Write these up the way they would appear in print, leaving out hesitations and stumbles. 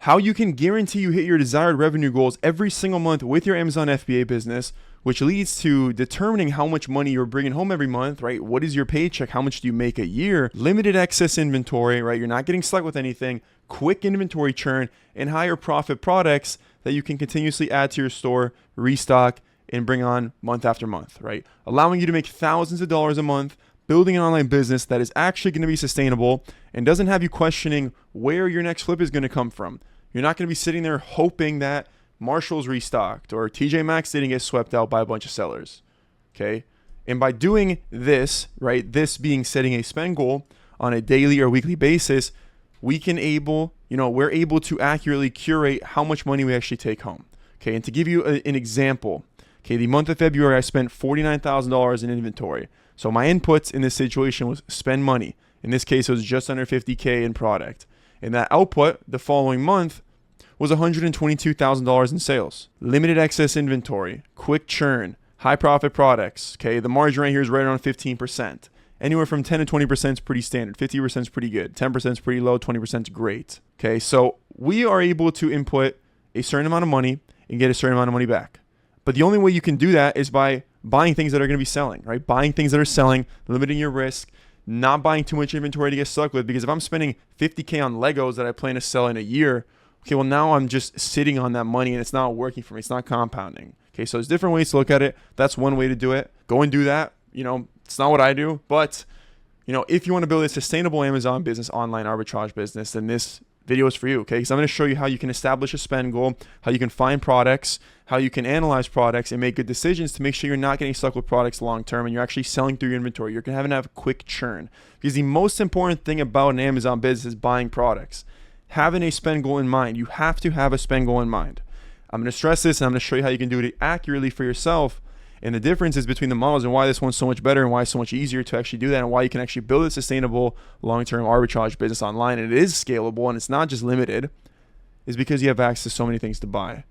how you can guarantee you hit your desired revenue goals every single month with your Amazon FBA business, which leads to determining how much money you're bringing home every month, right? What is your paycheck? How much do you make a year? Limited excess inventory, right? You're not getting stuck with anything. Quick inventory churn and higher profit products that you can continuously add to your store, restock, and bring on month after month, right? Allowing you to make thousands of dollars a month, building an online business that is actually going to be sustainable and doesn't have you questioning where your next flip is going to come from. You're not going to be sitting there hoping that Marshall's restocked or TJ Maxx didn't get swept out by a bunch of sellers, okay? And by doing this, right, this being setting a spend goal on a daily or weekly basis, we're able to accurately curate how much money we actually take home, okay? And to give you an example, okay, the month of February, I spent $49,000 in inventory. So my inputs in this situation was spend money. In this case, it was just under $50K in product. And that output the following month was $122,000 in sales. Limited excess inventory, quick churn, high profit products. Okay, the margin right here is right around 15%. Anywhere from 10 to 20% is pretty standard. 50% is pretty good. 10% is pretty low. 20% is great. Okay, so we are able to input a certain amount of money and get a certain amount of money back. But the only way you can do that is by buying things that are going to be selling, right? Buying things that are selling, limiting your risk, not buying too much inventory to get stuck with. Because if I'm spending $50K on Legos that I plan to sell in a year, okay, well now I'm just sitting on that money and it's not working for me. It's not compounding. Okay, so there's different ways to look at it. That's one way to do it. Go and do that. It's not what I do, but if you want to build a sustainable Amazon business, online arbitrage business, then this video is for you, okay? Because I'm going to show you how you can establish a spend goal, how you can find products, how you can analyze products and make good decisions to make sure you're not getting stuck with products long term and you're actually selling through your inventory. You're going to have a quick churn. Because the most important thing about an Amazon business is buying products. Having a spend goal in mind. You have to have a spend goal in mind. I'm going to stress this and I'm going to show you how you can do it accurately for yourself. And the differences between the models and why this one's so much better and why it's so much easier to actually do that and why you can actually build a sustainable long-term arbitrage business online. And it is scalable and it's not just limited, is because you have access to so many things to buy.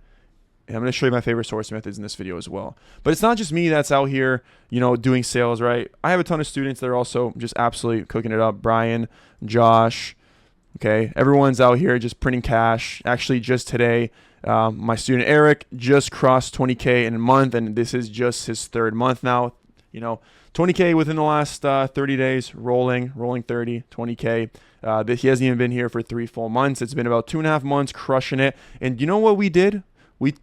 And I'm going to show you my favorite source methods in this video as well. But it's not just me that's out here, doing sales, right? I have a ton of students that are also just absolutely cooking it up. Brian, Josh, okay? Everyone's out here just printing cash. Actually, just today, my student Eric just crossed 20K in a month, and this is just his third month now. 20K within the last 30 days, rolling 30, 20K. He hasn't even been here for 3 full months. It's been about 2.5 months crushing it. And you know what we did? We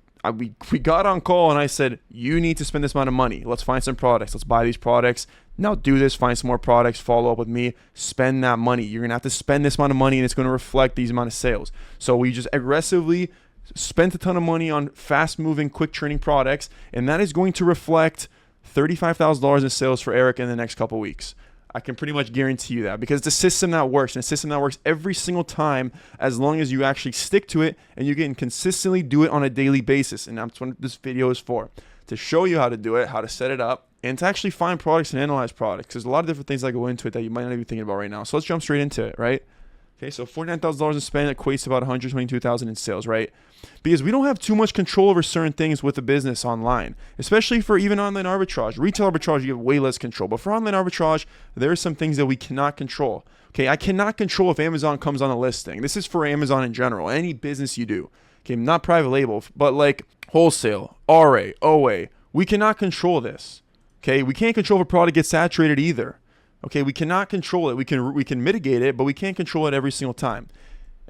got on call and I said, you need to spend this amount of money. Let's find some products. Let's buy these products. Now do this, find some more products, follow up with me, spend that money. You're going to have to spend this amount of money and it's going to reflect these amount of sales. So we just aggressively spent a ton of money on fast moving, quick churning products. And that is going to reflect $35,000 in sales for Eric in the next couple weeks. I can pretty much guarantee you that because it's a system that works, and a system that works every single time as long as you actually stick to it and you can consistently do it on a daily basis. And that's what this video is for, to show you how to do it, how to set it up, and to actually find products and analyze products. There's a lot of different things that go into it that you might not be thinking about right now. So let's jump straight into it, right? Okay, so $49,000 in spend equates to about $122,000 in sales, right? Because we don't have too much control over certain things with a business online, especially for even online arbitrage. Retail arbitrage, you have way less control. But for online arbitrage, there are some things that we cannot control. Okay, I cannot control if Amazon comes on a listing. This is for Amazon in general, any business you do. Okay, not private label, but like wholesale, RA, OA. We cannot control this. Okay, we can't control if a product gets saturated either. Okay, we cannot control it. We can mitigate it, but we can't control it every single time.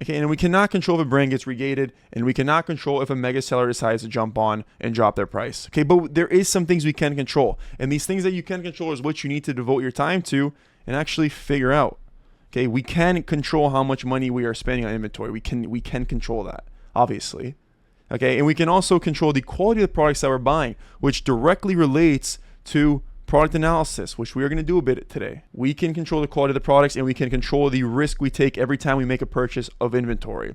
Okay, and we cannot control if a brand gets regated, and we cannot control if a mega seller decides to jump on and drop their price. Okay, but there is some things we can control, and these things that you can control is what you need to devote your time to and actually figure out. Okay, we can control how much money we are spending on inventory. We can control that, obviously. Okay, and we can also control the quality of the products that we're buying, which directly relates to product analysis, which we are going to do a bit today. We can control the quality of the products and we can control the risk we take every time we make a purchase of inventory.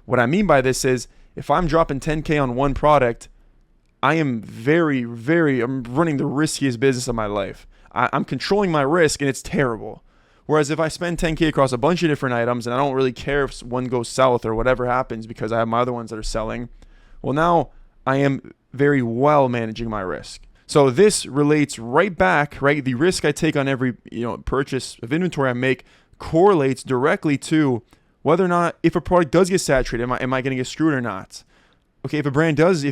What I mean by this is if I'm dropping 10K on one product, I am I'm running the riskiest business of my life. I'm controlling my risk and it's terrible. Whereas if I spend 10K across a bunch of different items and I don't really care if one goes south or whatever happens because I have my other ones that are selling, well, now I am very well managing my risk. So this relates right back, right? The risk I take on every purchase of inventory I make correlates directly to Whether or not, if a product does get saturated, am I going to get screwed or not? Okay, if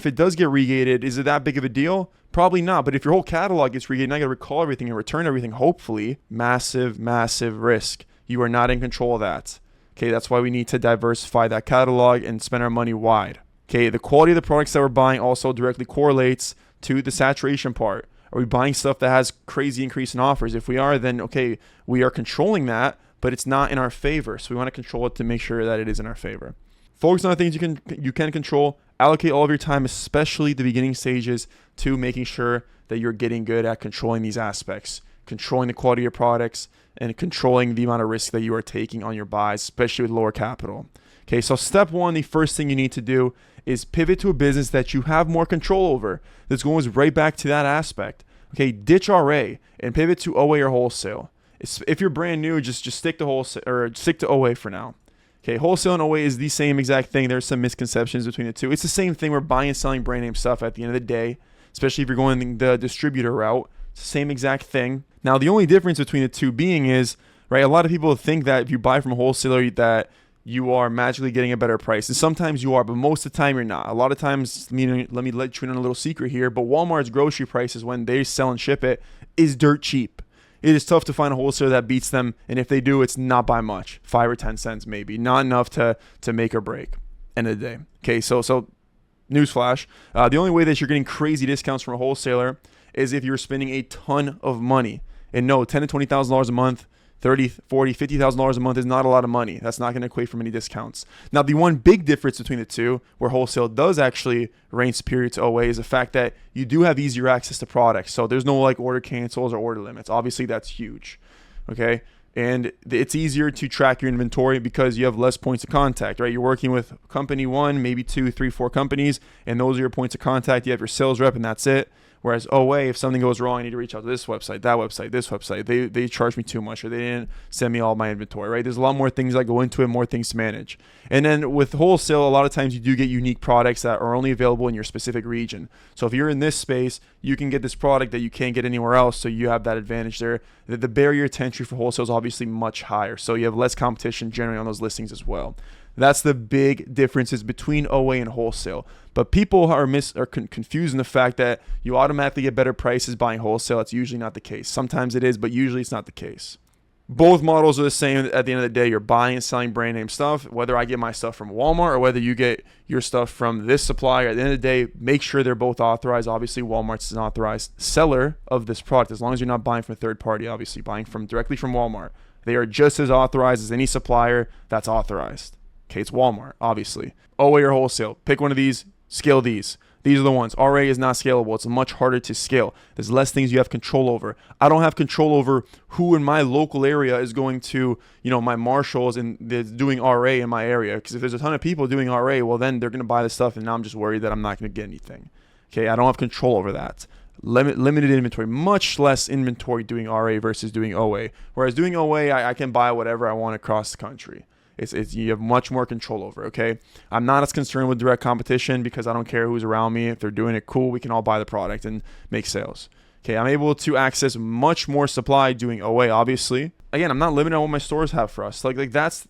it does get regated, is it that big of a deal? Probably not. But if your whole catalog gets regated, and I got to recall everything and return everything, hopefully, massive, massive risk. You are not in control of that. Okay, that's why we need to diversify that catalog and spend our money wide. Okay, the quality of the products that we're buying also directly correlates to the saturation part. Are we buying stuff that has crazy increase in offers? If we are, then okay, we are controlling that, but it's not in our favor. So we want to control it to make sure that it is in our favor. Focus on the things you can control. Allocate all of your time, especially the beginning stages, to making sure that you're getting good at controlling these aspects, controlling the quality of your products, and controlling the amount of risk that you are taking on your buys, especially with lower capital. Okay, so step one, the first thing you need to do is pivot to a business that you have more control over. This goes right back to that aspect. Okay, ditch RA and pivot to OA or wholesale. If you're brand new, just stick to wholesale or stick to OA for now. Okay, wholesale and OA is the same exact thing. There's some misconceptions between the two. It's the same thing. We're buying and selling brand name stuff at the end of the day, especially if you're going the distributor route. It's the same exact thing. Now, the only difference between the two being is, right, a lot of people think that if you buy from a wholesaler that you are magically getting a better price. And sometimes you are, but most of the time you're not. A lot of times, let me let you in on a little secret here, but Walmart's grocery prices when they sell and ship it is dirt cheap. It is tough to find a wholesaler that beats them, and if they do, it's not by much, 5 or 10 cents maybe, not enough to make or break. End of the day. Okay, so newsflash: the only way that you're getting crazy discounts from a wholesaler is if you're spending a ton of money. And no, $10,000 to $20,000 a month, $30,000, $40,000, $50,000 a month is not a lot of money. That's not going to equate for many discounts. Now, the one big difference between the two, where wholesale does actually reign superior to OA, is the fact that you do have easier access to products. So there's no like order cancels or order limits. Obviously, that's huge. Okay. And it's easier to track your inventory because you have less points of contact, right? You're working with company 1, maybe 2, 3, 4 companies, and those are your points of contact. You have your sales rep, and that's it. Whereas OA, if something goes wrong, I need to reach out to this website, that website, this website. They charge me too much, or they didn't send me all my inventory, right? There's a lot more things that go into it, more things to manage. And then with wholesale, a lot of times you do get unique products that are only available in your specific region. So if you're in this space, you can get this product that you can't get anywhere else, so you have that advantage there. The barrier to entry for wholesale is obviously much higher, so you have less competition generally on those listings as well. That's the big differences between OA and wholesale. But people are confused in the fact that you automatically get better prices buying wholesale. That's usually not the case. Sometimes it is, but usually it's not the case. Both models are the same. At the end of the day, you're buying and selling brand name stuff. Whether I get my stuff from Walmart or whether you get your stuff from this supplier, at the end of the day, make sure they're both authorized. Obviously, Walmart's an authorized seller of this product, as long as you're not buying from a third party, obviously, buying directly from Walmart. They are just as authorized as any supplier that's authorized. Okay, it's Walmart, obviously. OA or wholesale. Pick one of these, scale these. These are the ones. RA is not scalable. It's much harder to scale. There's less things you have control over. I don't have control over who in my local area is going to, my Marshalls and they're doing RA in my area. Because if there's a ton of people doing RA, well, then they're going to buy the stuff, and now I'm just worried that I'm not going to get anything. Okay, I don't have control over that. Limited inventory, much less inventory doing RA versus doing OA. Whereas doing OA, I can buy whatever I want across the country. It's you have much more control over, okay? I'm not as concerned with direct competition because I don't care who's around me. If they're doing it, cool, we can all buy the product and make sales. Okay, I'm able to access much more supply doing OA, obviously. Again, I'm not limited on what my stores have for us. Like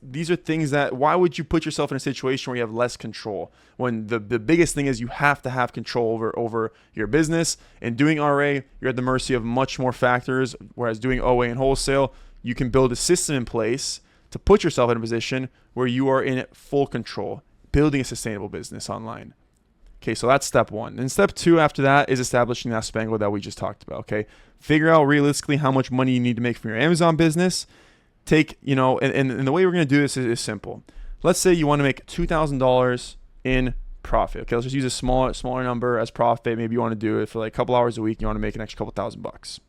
these are things that, why would you put yourself in a situation where you have less control? When the biggest thing is you have to have control over your business. And doing RA, you're at the mercy of much more factors, whereas doing OA and wholesale, you can build a system in place to put yourself in a position where you are in full control, building a sustainable business online. Okay, so that's step one. And step two after that is establishing that spangle that we just talked about, okay? Figure out realistically how much money you need to make from your Amazon business. And the way we're going to do this is simple. Let's say you want to make $2,000 in profit. Okay, let's just use a smaller number as profit. Maybe you want to do it for like a couple hours a week. You want to make an extra couple $1,000.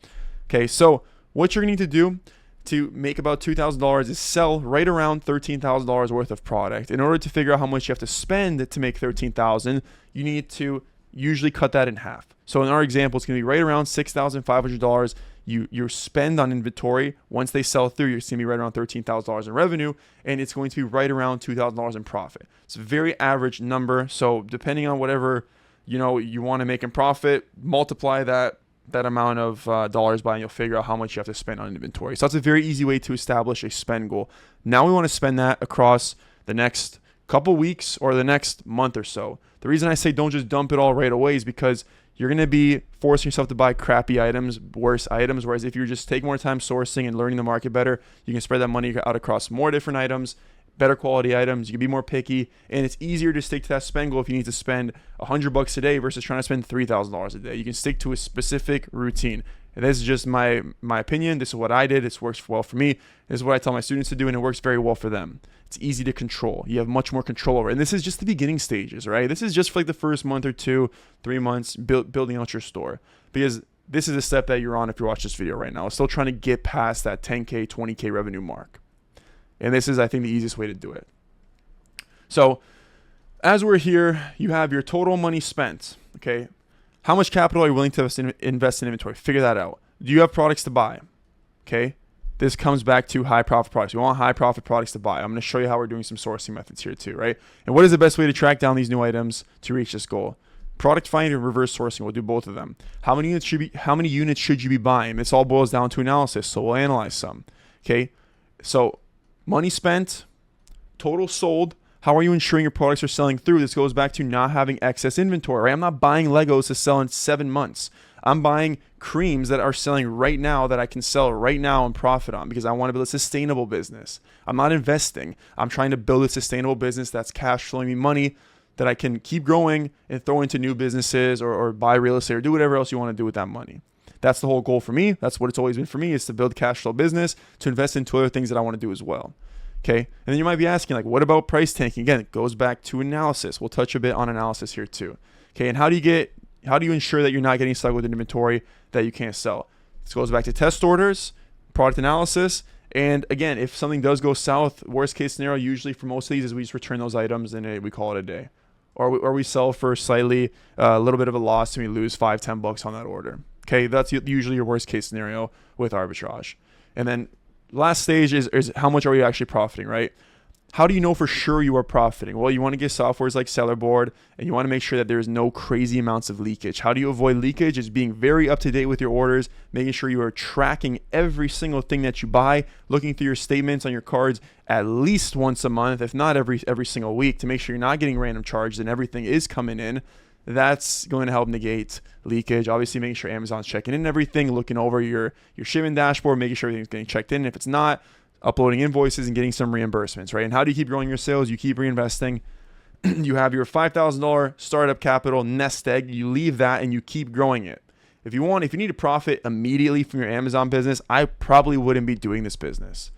Okay, so what you're going to need to do to make about $2,000 is sell right around $13,000 worth of product. In order to figure out how much you have to spend to make $13,000, you need to usually cut that in half. So in our example, it's going to be right around $6,500 you spend on inventory. Once they sell through, you're going to be right around $13,000 in revenue, and it's going to be right around $2,000 in profit. It's a very average number. So depending on whatever you want to make in profit, multiply that amount of dollars by, and you'll figure out how much you have to spend on inventory. So that's a very easy way to establish a spend goal. Now we want to spend that across the next couple weeks or the next month or so. The reason I say don't just dump it all right away is because you're going to be forcing yourself to buy crappy items, worse items. Whereas if you just take more time sourcing and learning the market better, you can spread that money out across more different items, better quality items. You can be more picky, and it's easier to stick to that spend goal if you need to spend $100 a day versus trying to spend $3,000 a day. You can stick to a specific routine. And this is just my opinion. This is what I did. This works well for me. This is what I tell my students to do, and it works very well for them. It's easy to control. You have much more control over it. And this is just the beginning stages, right? This is just for like the first month or 2, 3 months building out your store, because this is a step that you're on if you watch this video right now. Still trying to get past that 10K, 20K revenue mark. And this is, I think, the easiest way to do it. So as we're here, you have your total money spent, okay? How much capital are you willing to invest in inventory? Figure that out. Do you have products to buy? Okay. This comes back to high profit products. We want high profit products to buy. I'm going to show you how we're doing some sourcing methods here too, right? And what is the best way to track down these new items to reach this goal? Product finding and reverse sourcing. We'll do both of them. How many units should you be buying? This all boils down to analysis. So we'll analyze some. Okay. So money spent, total sold. How are you ensuring your products are selling through? This goes back to not having excess inventory, right? I'm not buying Legos to sell in 7 months. I'm buying creams that are selling right now that I can sell right now and profit on, because I want to build a sustainable business. I'm not investing. I'm trying to build a sustainable business that's cash flowing me money that I can keep growing and throw into new businesses or buy real estate or do whatever else you want to do with that money. That's the whole goal for me. That's what it's always been for me, is to build cash flow business, to invest into other things that I want to do as well. Okay. And then you might be asking, like, what about price tanking? Again, it goes back to analysis. We'll touch a bit on analysis here too. Okay. And how do you ensure that you're not getting stuck with an inventory that you can't sell? This goes back to test orders, product analysis. And again, if something does go south, worst case scenario, usually for most of these, is we just return those items and we call it a day. Or we sell for slightly, a little bit of a loss, and we lose $5-10 on that order. Okay. That's usually your worst case scenario with arbitrage. And then last stage is how much are you actually profiting, right? How do you know for sure you are profiting? Well, you want to get softwares like Sellerboard, and you want to make sure that there's no crazy amounts of leakage. How do you avoid leakage? Is being very up to date with your orders, making sure you are tracking every single thing that you buy, looking through your statements on your cards at least once a month, if not every single week, to make sure you're not getting random charges and everything is coming in. That's going to help negate leakage. Obviously, making sure Amazon's checking in everything, looking over your shipment dashboard, making sure everything's getting checked in. If it's not, uploading invoices and getting some reimbursements, right? And how do you keep growing your sales? You keep reinvesting. You have your $5,000 startup capital nest egg. You leave that and you keep growing it. If you need to profit immediately from your Amazon business, I probably wouldn't be doing this business.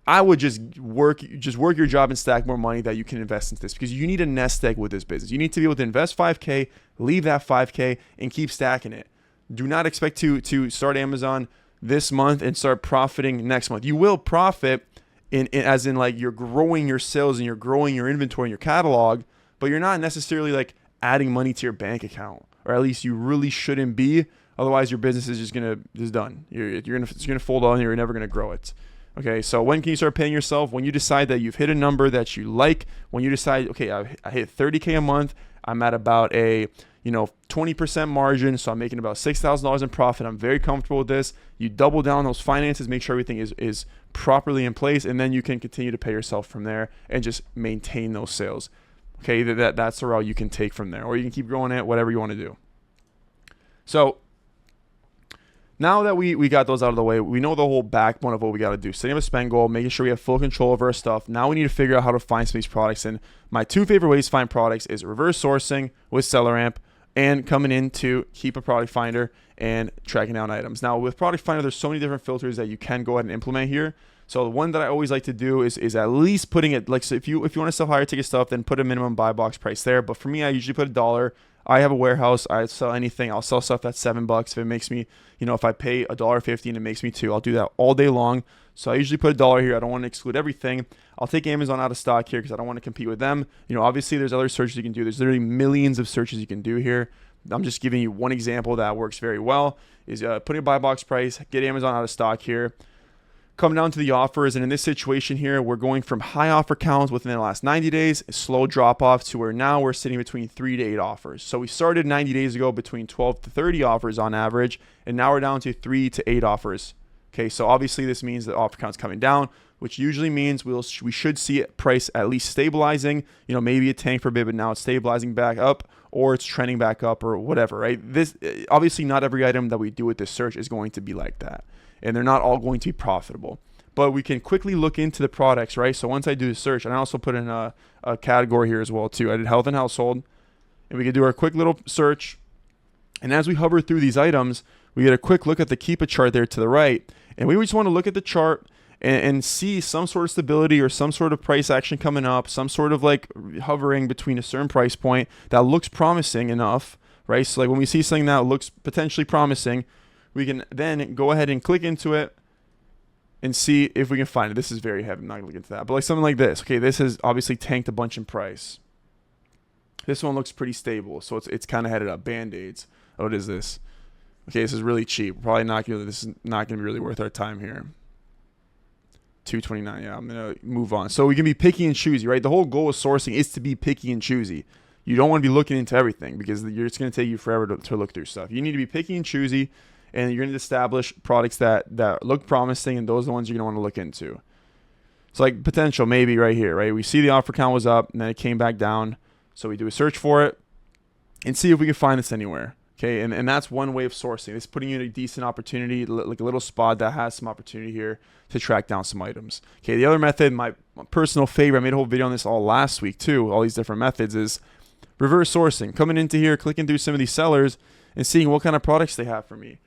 I would just work your job and stack more money that you can invest into this, because you need a nest egg with this business. You need to be able to invest $5K, leave that $5K, and keep stacking it. Do not expect to start Amazon this month and start profiting next month. You will profit as in like you're growing your sales and you're growing your inventory and your catalog, but you're not necessarily like adding money to your bank account, or at least you really shouldn't be. Otherwise, your business is just done. It's gonna fold on. You're never gonna grow it. Okay, so when can you start paying yourself? When you decide that you've hit a number that you like. When you decide, okay, I hit 30K a month. I'm at about a 20% margin, so I'm making about $6,000 in profit. I'm very comfortable with this. You double down those finances, make sure everything is properly in place, and then you can continue to pay yourself from there and just maintain those sales. Okay, that's the route you can take from there, or you can keep growing it, whatever you want to do. So now that we got those out of the way, we know the whole backbone of what we got to do. Setting up a spend goal, making sure we have full control over our stuff. Now we need to figure out how to find some of these products. And my 2 favorite ways to find products is reverse sourcing with SellerAmp, and coming in to keep a product finder and tracking down items. Now with product finder, there's so many different filters that you can go ahead and implement here. So the one that I always like to do is at least putting it, like, so if you want to sell higher ticket stuff, then put a minimum buy box price there. But for me, I usually put $1. I have a warehouse. I sell anything. I'll sell stuff that's $7. If it makes me, if I pay $1.50 and it makes me $2, I'll do that all day long. So I usually put $1 here. I don't want to exclude everything. I'll take Amazon out of stock here because I don't want to compete with them. Obviously there's other searches you can do. There's literally millions of searches you can do here. I'm just giving you one example that works very well, is putting a buy box price, get Amazon out of stock here. come down to the offers, and in this situation here, we're going from high offer counts within the last 90 days, a slow drop off, to where now we're sitting between 3 to 8 offers. So we started 90 days ago between 12 to 30 offers on average, and now we're down to 3 to 8 offers. Okay, so obviously this means that offer count's coming down, which usually means we should see it price at least stabilizing. Maybe a tank for a bit, but now it's stabilizing back up, or it's trending back up, or whatever, right? This obviously not every item that we do with this search is going to be like that, and they're not all going to be profitable. But we can quickly look into the products, right? So once I do the search, and I also put in a category here as well too. I did health and household, and we can do our quick little search. And as we hover through these items, we get a quick look at the Keepa chart there to the right. And we just want to look at the chart and see some sort of stability or some sort of price action coming up, some sort of like hovering between a certain price point that looks promising enough, right? So like when we see something that looks potentially promising, we can then go ahead and click into it and see if we can find it. This is very heavy. I'm not going to look into that. But like something like this. Okay, this has obviously tanked a bunch in price. This one looks pretty stable. So it's kind of headed up. Band-Aids. Oh, what is this? Okay, this is really cheap. Probably not going to, this is not going to be really worth our time here. $2.29. Yeah, I'm going to move on. So we can be picky and choosy, right? The whole goal of sourcing is to be picky and choosy. You don't want to be looking into everything because it's going to take you forever to look through stuff. You need to be picky and choosy, and you're going to establish products that look promising, and those are the ones you're going to want to look into. So like potential, maybe right here, right? We see the offer count was up, and then it came back down. So we do a search for it and see if we can find this anywhere. Okay, and that's one way of sourcing. It's putting you in a decent opportunity, like a little spot that has some opportunity here to track down some items. Okay, the other method, my personal favorite, I made a whole video on this all last week too, all these different methods, is reverse sourcing. Coming into here, clicking through some of these sellers and seeing what kind of products they have for me.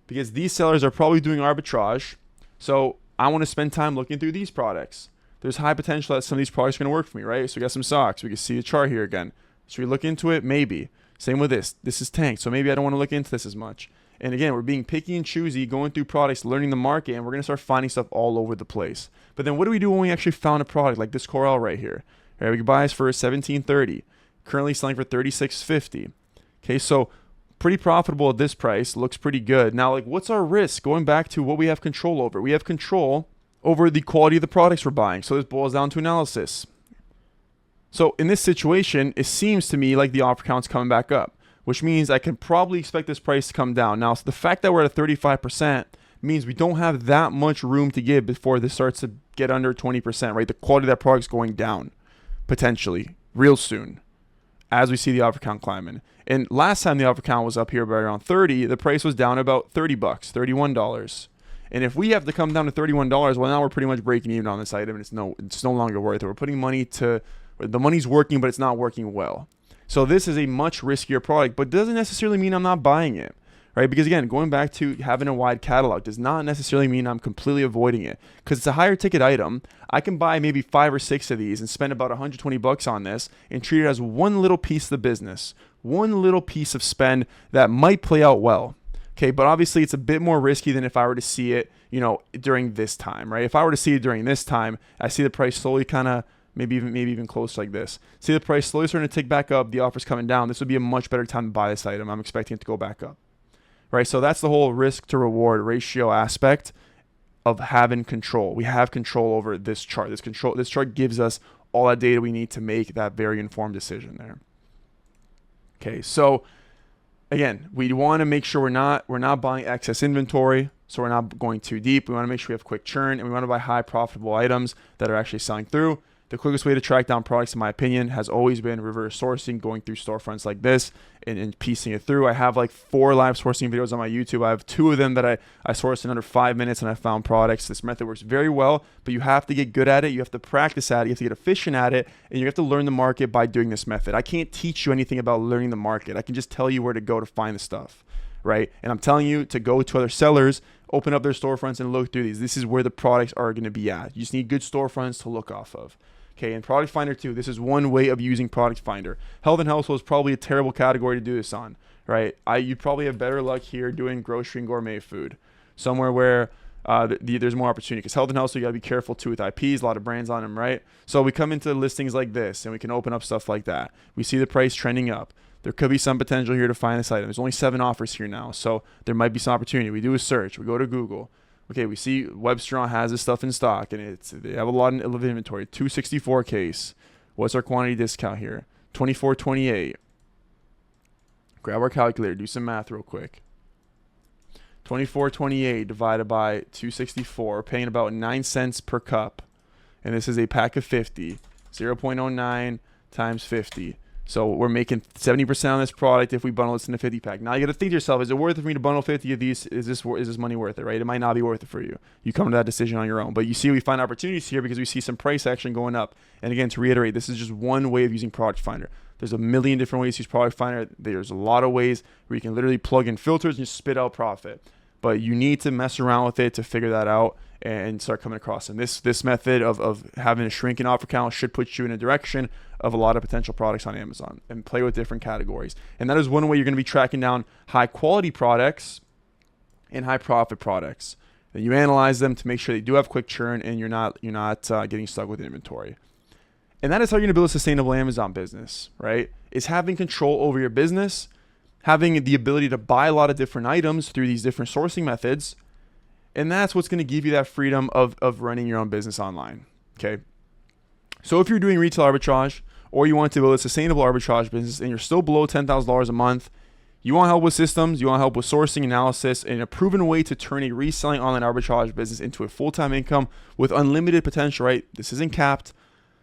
Because these sellers are probably doing arbitrage, so I want to spend time looking through these products. There's high potential that some of these products are going to work for me, right? So we got some socks. We can see the chart here again. Should we look into it? Maybe. Same with this. This is tanked, so maybe I don't want to look into this as much. And again, we're being picky and choosy, going through products, learning the market, and we're going to start finding stuff all over the place. But then what do we do when we actually found a product like this Corel right here? All right, we can buy this for $17.30, currently selling for $36.50. Okay, so pretty profitable at this price, looks pretty good. Now, like, what's our risk? Going back to what we have control over. We have control over the quality of the products we're buying. So this boils down to analysis. So in this situation, it seems to me like the offer count's coming back up, which means I can probably expect this price to come down. Now, so the fact that we're at 35% means we don't have that much room to give before this starts to get under 20%, right? The quality of that product's going down potentially real soon as we see the offer count climbing. And last time the offer count was up here by around 30, the price was down about $30, $31. And if we have to come down to $31, well, now we're pretty much breaking even on this item, and it's no longer worth it. We're putting money to, the money's working, but it's not working well. So this is a much riskier product, but doesn't necessarily mean I'm not buying it, right? Because again, going back to having a wide catalog does not necessarily mean I'm completely avoiding it, because it's a higher ticket item. I can buy maybe 5 or 6 of these and spend about $120 on this and treat it as one little piece of the business, one little piece of spend that might play out well. Okay, but obviously it's a bit more risky than if I were to see it, during this time, right? If I were to see it during this time, I see the price slowly kind of maybe even close like this. See the price slowly starting to tick back up, the offer's coming down. This would be a much better time to buy this item. I'm expecting it to go back up, right? So that's the whole risk to reward ratio aspect of having control. We have control over this chart. This chart gives us all that data we need to make that very informed decision there. Okay, so again, we want to make sure we're not buying excess inventory, so we're not going too deep. We want to make sure we have quick churn, and we want to buy high profitable items that are actually selling through. The quickest way to track down products, in my opinion, has always been reverse sourcing, going through storefronts like this and piecing it through. I have like 4 live sourcing videos on my YouTube. I have 2 of them that I sourced in under 5 minutes, and I found products. This method works very well, but you have to get good at it. You have to practice at it. You have to get efficient at it, and you have to learn the market by doing this method. I can't teach you anything about learning the market. I can just tell you where to go to find the stuff, right? And I'm telling you to go to other sellers, open up their storefronts and look through these. This is where the products are going to be at. You just need good storefronts to look off of. Okay, and Product Finder too. This is one way of using Product Finder. Health and household is probably a terrible category to do this on, right? You probably have better luck here doing grocery and gourmet food, somewhere where there's more opportunity. Because health and household, you got to be careful too with IPs, a lot of brands on them, right? So we come into listings like this, and we can open up stuff like that. We see the price trending up. There could be some potential here to find this item. There's only 7 offers here now, so there might be some opportunity. We do a search. We go to Google. Okay, we see Webster has this stuff in stock, and they have a lot of inventory. 264 case. What's our quantity discount here? 24.28. Grab our calculator, do some math real quick. 24.28 divided by 264, paying about 9 cents per cup. And this is a pack of 50. 0.09 times 50. So we're making 70% on this product if we bundle this in a 50 pack. Now you got to think to yourself, is it worth it for me to bundle 50 of these? Is this money worth it, right? It might not be worth it for you. You come to that decision on your own. But you see, we find opportunities here because we see some price action going up. And again, to reiterate, this is just one way of using Product Finder. There's a million different ways to use Product Finder. There's a lot of ways where you can literally plug in filters and just spit out profit. But you need to mess around with it to figure that out and start coming across. And this method of having a shrinking offer count should put you in a direction of a lot of potential products on Amazon, and play with different categories. And that is one way you're going to be tracking down high quality products and high profit products. Then you analyze them to make sure they do have quick churn and you're not getting stuck with inventory. And that is how you're going to build a sustainable Amazon business, right? Is having control over your business, having the ability to buy a lot of different items through these different sourcing methods. And that's what's going to give you that freedom of running your own business online. Okay. So if you're doing retail arbitrage, or you want to build a sustainable arbitrage business and you're still below $10,000 a month, you want help with systems, you want help with sourcing, analysis, and a proven way to turn a reselling online arbitrage business into a full-time income with unlimited potential, right? This isn't capped.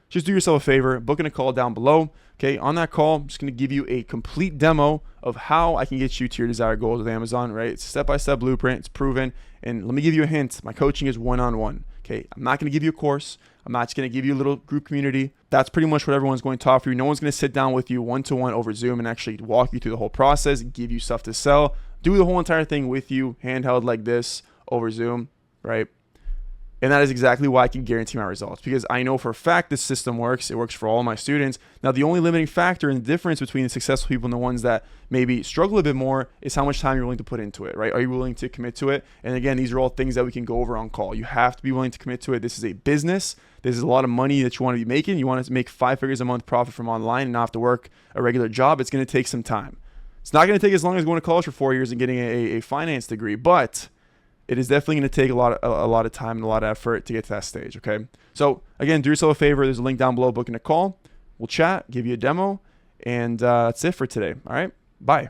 Just do yourself a favor, book in a call down below. Okay, on that call, I'm just going to give you a complete demo of how I can get you to your desired goals with Amazon, right? It's a step-by-step blueprint. It's proven. And let me give you a hint. My coaching is one-on-one. Okay, I'm not going to give you a course. I'm not just going to give you a little group community. That's pretty much what everyone's going to offer you. No one's going to sit down with you one-to-one over Zoom and actually walk you through the whole process, give you stuff to sell, do the whole entire thing with you, handheld like this over Zoom, right? And that is exactly why I can guarantee my results, because I know for a fact this system works. It works for all my students. Now, the only limiting factor and the difference between the successful people and the ones that maybe struggle a bit more is how much time you're willing to put into it, right? Are you willing to commit to it? And again, these are all things that we can go over on call. You have to be willing to commit to it. This is a business. This is a lot of money that you want to be making. You want to make 5 figures a month profit from online and not have to work a regular job. It's going to take some time. It's not going to take as long as going to college for 4 years and getting a finance degree, but it is definitely going to take a lot of time and a lot of effort to get to that stage, okay? So, again, do yourself a favor. There's a link down below, booking a call. We'll chat, give you a demo, and that's it for today, all right? Bye.